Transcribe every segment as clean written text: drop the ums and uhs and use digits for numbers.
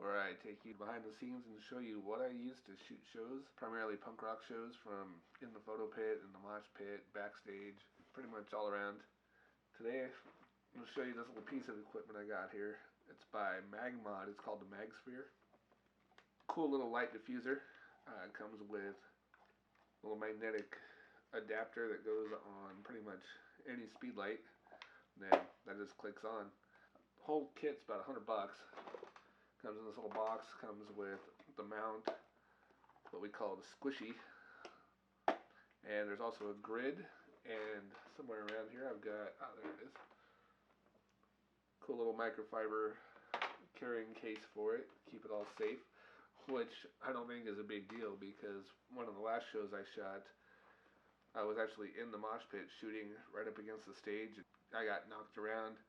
where I take you behind the scenes and show you what I use to shoot shows, primarily punk rock shows, from in the photo pit, in the mosh pit, backstage, pretty much all around. Today I'm going to show you this little piece of equipment I got here. It's by Magmod. It's called the Magsphere. Cool little light diffuser. It comes with a little magnetic adapter that goes on pretty much any speed light. Then that just clicks on. The whole kit's about $100. Comes in this little box. Comes with the mount, what we call the squishy, and there's also a grid. And somewhere around here I've got, there it is, cool little microfiber carrying case for it, keep it all safe, which I don't think is a big deal, because one of the last shows I shot, I was actually in the mosh pit shooting right up against the stage. I got knocked around.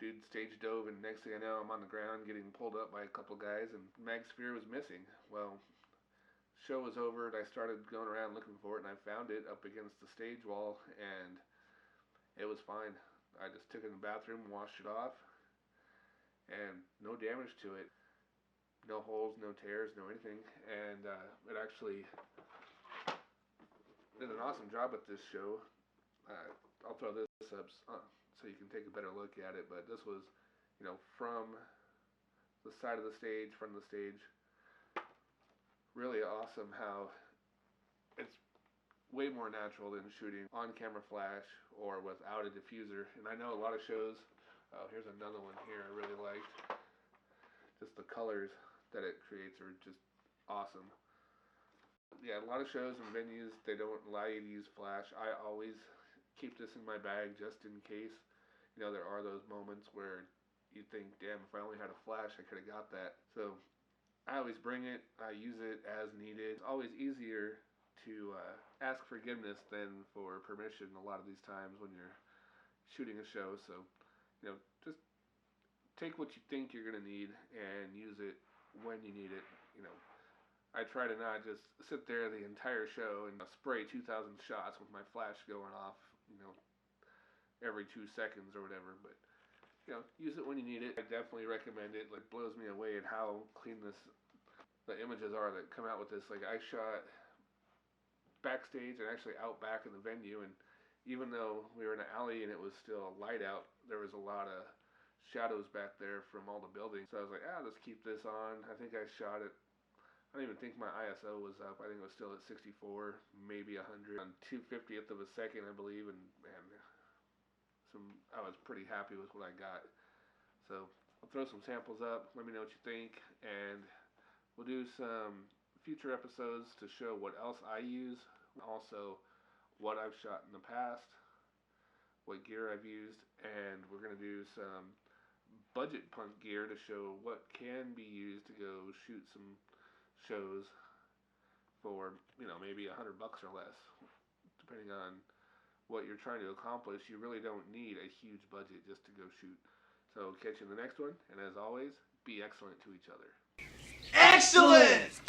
Dude stage dove, and next thing I know, I'm on the ground getting pulled up by a couple guys, and Magsphere was missing. Well, show was over, and I started going around looking for it, and I found it up against the stage wall, and it was fine. I just took it in the bathroom, washed it off, and no damage to it. No holes, no tears, no anything, and it actually did an awesome job at this show. I'll throw this up so you can take a better look at it, but this was, from the side of the stage, front of the stage. Really awesome how it's way more natural than shooting on camera flash or without a diffuser. And I know a lot of shows, here's another one here I really liked. Just the colors that it creates are just awesome. Yeah, a lot of shows and venues, they don't allow you to use flash. I always keep this in my bag just in case. There are those moments where you think, damn, if I only had a flash, I could have got that. So I always bring it. I use it as needed. It's always easier to ask forgiveness than for permission a lot of these times when you're shooting a show. So, just take what you think you're going to need and use it when you need it. I try to not just sit there the entire show and spray 2,000 shots with my flash going off, every 2 seconds or whatever, but use it when you need it. I definitely recommend it. It blows me away at how clean the images are that come out with this. Like, I shot backstage and actually out back in the venue, and even though we were in an alley and it was still light out, there was a lot of shadows back there from all the buildings. So I was like, let's keep this on. I think I shot it, I don't even think my ISO was up. I think it was still at 64, maybe 100, on 2/50th of a second, I believe, and man, I was pretty happy with what I got. So I'll throw some samples up, let me know what you think, and we'll do some future episodes to show what else I use, also what I've shot in the past, what gear I've used, and we're going to do some budget punk gear to show what can be used to go shoot some shows for, maybe $100 or less, depending on what you're trying to accomplish. You really don't need a huge budget just to go shoot. So catch you in the next one, and as always, be excellent to each other. Excellent!